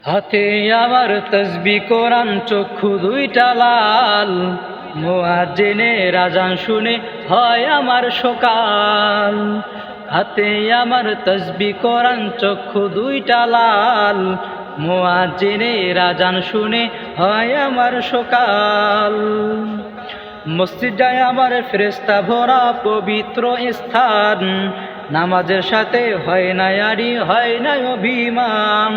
হাতে আমার তসবি কোরআন, চক্ষু দুইটা লাল, মুয়াজ্জিনের আযান শুনে হয় আমার সকাল। হাতে আমার তসবি কোরআন, চক্ষু দুইটা লাল, মুয়াজ্জিনের আযান শুনে হয় আমার সকাল। মসজিদ যায় আমার ফেরেশতা ভরা পবিত্র স্থান, নামাজের সাথে হয় না আরি, হয় না অভিমান।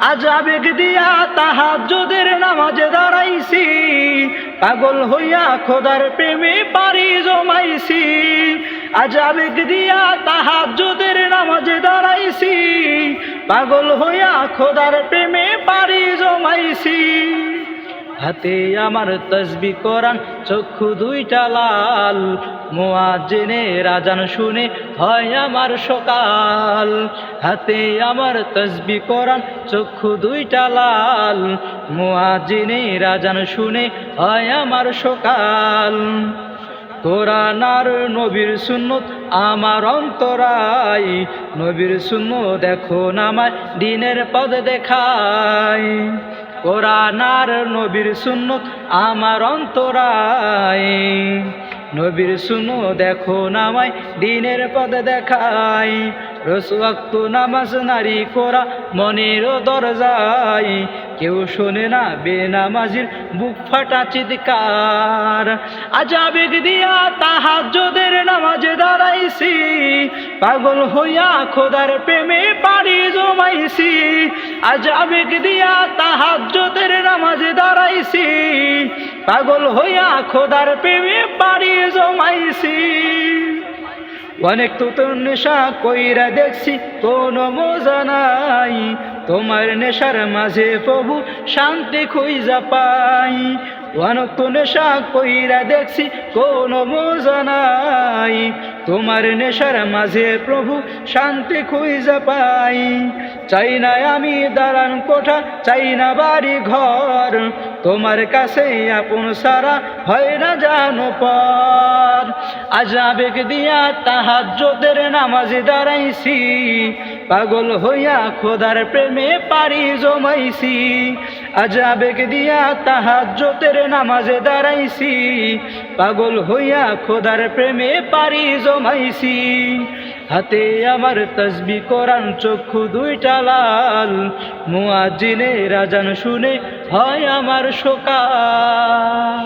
আজ আবেগ দিয়া তাহাজ্জুদের নামাজে দাঁড়াইছি, পাগল হইয়া খোদার প্রেমে পারি জমাইছি। আজ আবেগ দিয়া তাহাজ্জুদের নামাজে দাঁড়াইছি, পাগল হইয়া খোদার প্রেমে পারি জমাইছি। হাতে আমার তসবি কোরআন, চক্ষু দুইটা লাল, মুয়াজ্জিনের আযান শুনে হয় আমার সকাল। হাতে আমার তসবি কোরআন, চক্ষু দুইটা লাল, মুয়াজ্জিনের আযান শুনে হয় আমার সকাল। কোরআন আর নবীর সুন্নত আমার অন্তরায়, নবীর সুন্নত এখন আমায় দিনের পথ দেখায়। কোরআন আর নবীর সুন্নত আমার অন্তরায়, নবীর সুন্নত এখন আমায় দিনের পথ দেখায়। রোজ ওয়াক্ত নামাজ নারী করা মনের দরজায়, কেউ শোনে না বেনামাজির বুক ফাটা চিৎকার। আজ আবেগ দিয়া তাহাজ্জুদের নামাজে দাঁড়াইছি, পাগল হইয়া খোদার প্রেমে পারি জমাইছি। আজ আবেগ দিয়া তাহাজ্জুদের নামাজে দাঁড়াইছি, পাগল হইয়া খোদার প্রেমে পারি জমাইছি। অনেক তো নেশা কইরা দেখছি কোনো মজা নাই, তোমার নেশার মাঝে প্রভু শান্তি খুঁজা পাই। অনেক তো নেশা কইরা দেখছি কোনো মজা নাই, তোমার নেশার মাঝে প্রভু শান্তি খুঁজা পাই। চাই না আমি দালান কোঠা, চাই না বাড়ি ঘর, তোমার কাছে আপন সারা হয় না জানো পর। আজ আবেগ দিয়া তাহাজ্জুদের নামাজে দাঁড়াইছি, পাগল হইয়া খোদার প্রেমে পারি জমাইছি। আজ আবেগ দিয়া তাহাজ্জুদের নামাজে দাঁড়াইছি, পাগল হইয়া খোদার প্রেমে পারি জমাইছি। হাতে আমার তসবি কোরআন, চক্ষু দুইটা লাল, মুয়াজ্জিনের আযান শুনে হয় আমার সকাল।